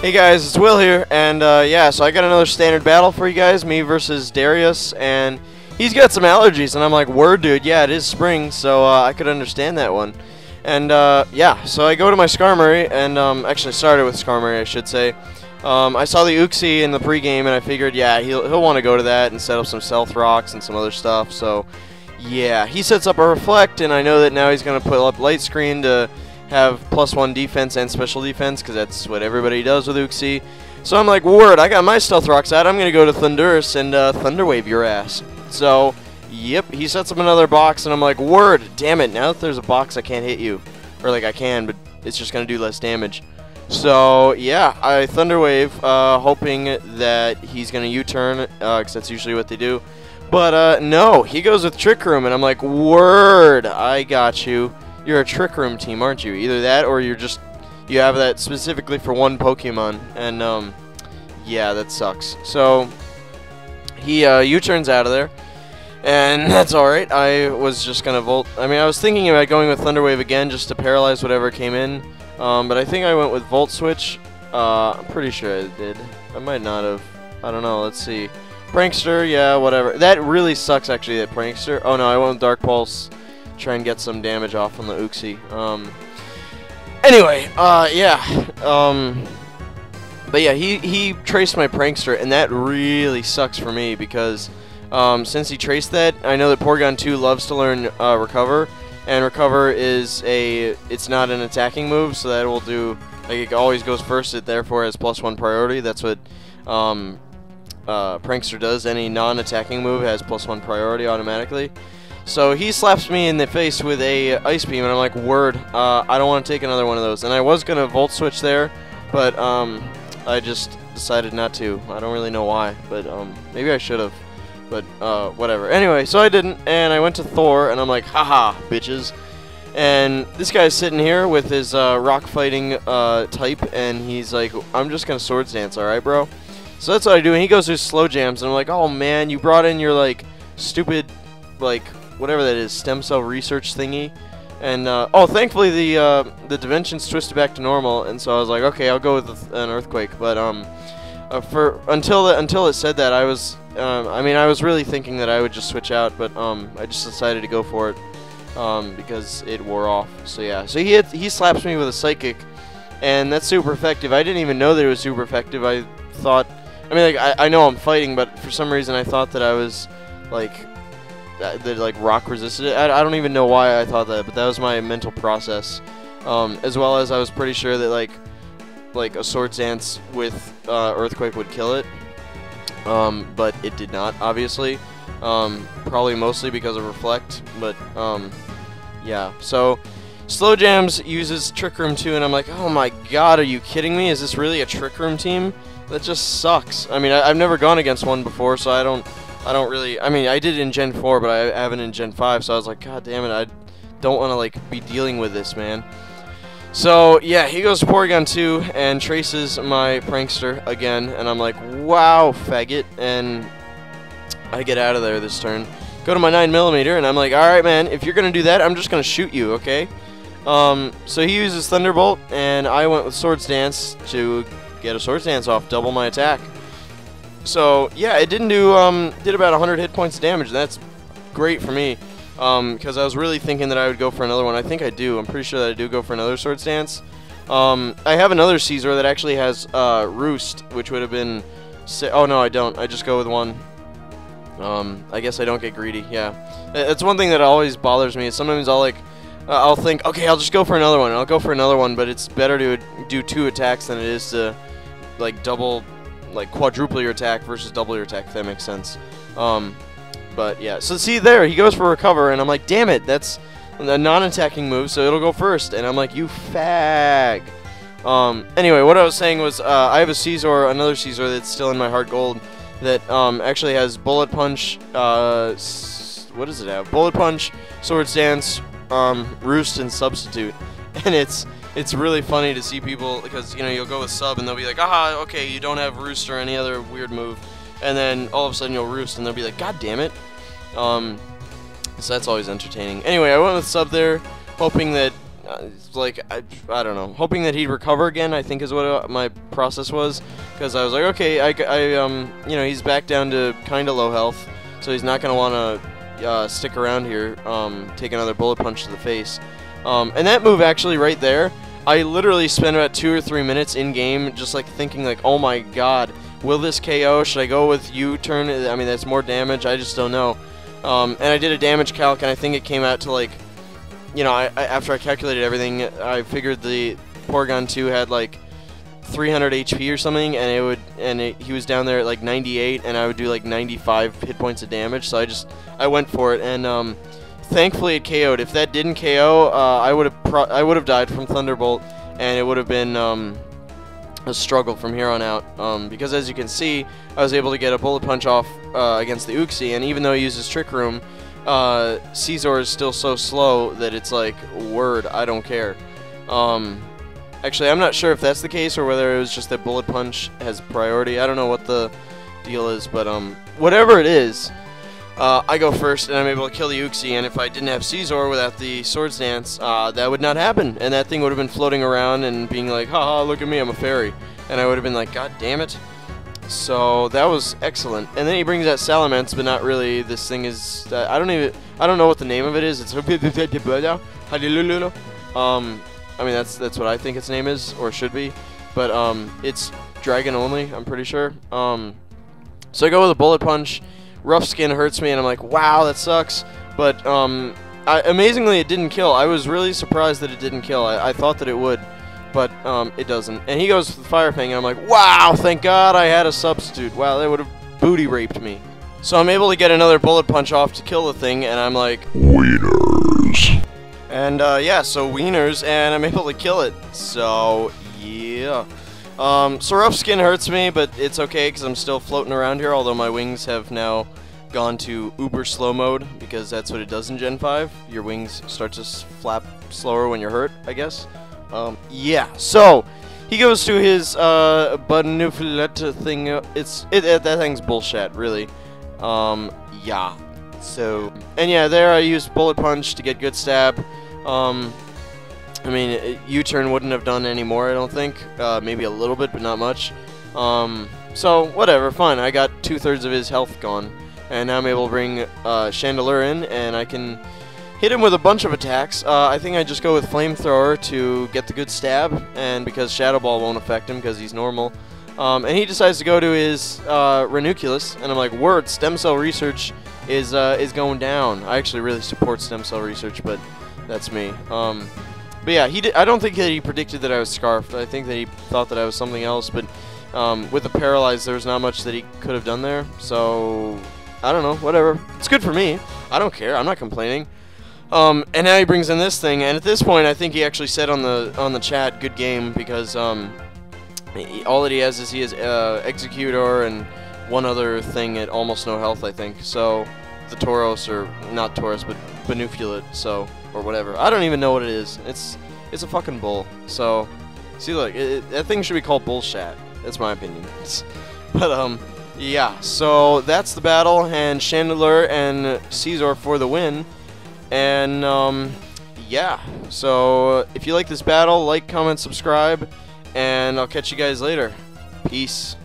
Hey guys, it's Will here, and yeah, so I got another standard battle for you guys, me versus Darius, and he's got some allergies, and I'm like, word dude, yeah, it is spring, so I could understand that one. And yeah, so I go to my Skarmory, and actually started with Skarmory, I should say. I saw the Uxie in the pregame, and I figured, yeah, he'll want to go to that and set up some Stealth Rocks and some other stuff, so yeah, he sets up a Reflect, and I know that now he's going to put up Light Screen to have +1 defense and special defense, because that's what everybody does with Uxie. So I'm like, word, I got my Stealth Rocks out, I'm going to go to Thundurus and Thunder Wave your ass. So, yep, he sets up another box, and I'm like, word, damn it, now that there's a box I can't hit you. Or like I can, but it's just going to do less damage. So, yeah, I Thunder Wave, hoping that he's going to U-turn, because that's usually what they do. But, no, he goes with Trick Room, and I'm like, word, I got you. You're a Trick Room team, aren't you? Either that, or you have that specifically for one Pokemon, and yeah, that sucks. So he U-turns out of there, and that's all right. I was just gonna Volt. I mean, I was thinking about going with Thunder Wave again just to paralyze whatever came in, but I think I went with Volt Switch. I'm pretty sure I did. I might not have. I don't know. Let's see. Prankster, yeah, whatever. That really sucks, actually. That Prankster. Oh no, I went with Dark Pulse. Try and get some damage off on the Uxie. Anyway, yeah. But yeah, he traced my Prankster, and that really sucks for me because since he traced that, I know that Porygon 2 loves to learn Recover, and Recover is it's not an attacking move, so that will do, like, it always goes first, it therefore has +1 priority. That's what Prankster does. Any non-attacking move has +1 priority automatically. So he slaps me in the face with a Ice Beam, and I'm like, word, I don't want to take another one of those. And I was going to Volt Switch there, but I just decided not to. I don't really know why, but maybe I should have. But whatever. Anyway, so I didn't, and I went to Thor, and I'm like, haha, bitches. And this guy's sitting here with his rock fighting type, and he's like, I'm just going to Swords Dance, alright, bro? So that's what I do, and he goes through Slow Jams, and I'm like, oh man, you brought in your, like, stupid, like, whatever that is, stem cell research thingy, and oh, thankfully the dimensions twisted back to normal, and so I was like, okay, I'll go with an Earthquake. But until it said that, I was I mean, I was really thinking that I would just switch out, but I just decided to go for it because it wore off. So yeah, so he slaps me with a Psychic, and that's super effective. I didn't even know that it was super effective. I thought, I mean, like I know I'm fighting, but for some reason I thought that I was like that like rock resisted it. I don't even know why I thought that, but that was my mental process. As well as I was pretty sure that like a Swords Dance with Earthquake would kill it, but it did not, obviously. Probably mostly because of Reflect, but yeah. So Slow Jams uses Trick Room 2, and I'm like, oh my god, are you kidding me? Is this really a Trick Room team? That just sucks. I mean, I've never gone against one before, so I don't really, I mean, I did it in Gen 4, but I haven't in Gen 5, so I was like, god damn it, I don't want to, like, be dealing with this, man. So, yeah, he goes to Porygon 2 and traces my Prankster again, and I'm like, wow, faggot, and I get out of there this turn. Go to my 9mm, and I'm like, alright, man, if you're going to do that, I'm just going to shoot you, okay? So he uses Thunderbolt, and I went with Swords Dance to get a Swords Dance off, double my attack. So yeah, it didn't do did about 100 hit points of damage, and that's great for me, because I was really thinking that I would go for another one. I think I do. I'm pretty sure that I do go for another Swords Dance. I have another Scizor that actually has Roost, which would have been oh no, I don't. I just go with one. I guess I don't get greedy. Yeah, that's one thing that always bothers me. Is sometimes I'll think, okay, I'll just go for another one. I'll go for another one, but it's better to do 2 attacks than it is to like quadruple your attack versus double your attack, if that makes sense. But yeah, so see there, he goes for Recover, and I'm like, damn it, that's a non-attacking move, so it'll go first, and I'm like, you fag. Anyway, what I was saying was, I have another Scizor that's still in my Heart Gold, that actually has Bullet Punch, what does it have? Bullet Punch, Swords Dance, Roost, and Substitute, and it's really funny to see people, because, you know, you'll go with Sub, and they'll be like, aha, okay, you don't have Roost or any other weird move, and then all of a sudden you'll Roost, and they'll be like, god damn it. So that's always entertaining. Anyway, I went with Sub there, hoping that it's like I don't know, hoping that he'd recover again, I think is what my process was, because I was like, okay, you know, he's back down to kind of low health, so he's not gonna want to stick around here, take another bullet punch to the face, and that move actually right there, I literally spent about 2 or 3 minutes in game just like thinking like, oh my god, will this KO? Should I go with U-turn? I mean, that's more damage. I just don't know. And I did a damage calc, and I think it came out to like, you know, after I calculated everything, I figured the Porygon 2 had like 300 HP or something, and he was down there at like 98, and I would do like 95 hit points of damage. So I went for it, and thankfully it KO'd. If that didn't KO, I would have died from Thunderbolt, and it would have been a struggle from here on out. Because as you can see, I was able to get a bullet punch off against the Uxie, and even though he uses Trick Room, Scizor is still so slow that it's like, word, I don't care. Actually, I'm not sure if that's the case or whether it was just that bullet punch has priority. I don't know what the deal is, but whatever it is, I go first and I'm able to kill the Uxie, and if I didn't have Scizor without the Swords Dance, that would not happen, and that thing would have been floating around and being like, haha, look at me, I'm a fairy, and I would have been like, god damn it. So that was excellent. And then he brings out Salamence, but not really. This thing is I don't know what the name of it is. It's I mean that's what I think its name is, or should be, but it's dragon only, I'm pretty sure. So I go with a bullet punch. Rough Skin hurts me, and I'm like, wow, that sucks. But amazingly, it didn't kill. I was really surprised that it didn't kill. I thought that it would, but it doesn't. And he goes for the Fire Fang, and I'm like, wow, thank God I had a substitute. Wow, that would have booty raped me. So I'm able to get another bullet punch off to kill the thing, and I'm like, wieners. And yeah, so wieners, and I'm able to kill it. So yeah. So Rough Skin hurts me, but it's okay because I'm still floating around here, although my wings have now gone to uber slow mode, because that's what it does in Gen 5. Your wings start to flap slower when you're hurt, I guess. Yeah, so he goes to his Banufilette thing. That thing's bullshit, really. Yeah. So, and yeah, there I used Bullet Punch to get good stab. I mean, U-turn wouldn't have done any more, I don't think. Maybe a little bit, but not much. So, whatever, fine. I got 2/3 of his health gone. And now I'm able to bring Chandelure in, and I can hit him with a bunch of attacks. I think I just go with Flamethrower to get the good stab, and because Shadow Ball won't affect him because he's normal. And he decides to go to his Ranunculus, and I'm like, word, stem cell research is going down. I actually really support stem cell research, but that's me. But yeah, I don't think that he predicted that I was Scarfed. I think that he thought that I was something else, but with the Paralyzed, there was not much that he could have done there, so I don't know, whatever. It's good for me. I don't care. I'm not complaining. And now he brings in this thing, and at this point, I think he actually said on the chat, good game, because all that he has is Executor and one other thing at almost no health, I think. So the Tauros, or not Tauros, but Banufilette, so, or whatever. I don't even know what it is. It's a fucking bull. So, see, look, that thing should be called Bullshat. That's my opinion. But yeah. So that's the battle, and Chandelure and Scizor for the win. And yeah. So if you like this battle, like, comment, subscribe, and I'll catch you guys later. Peace.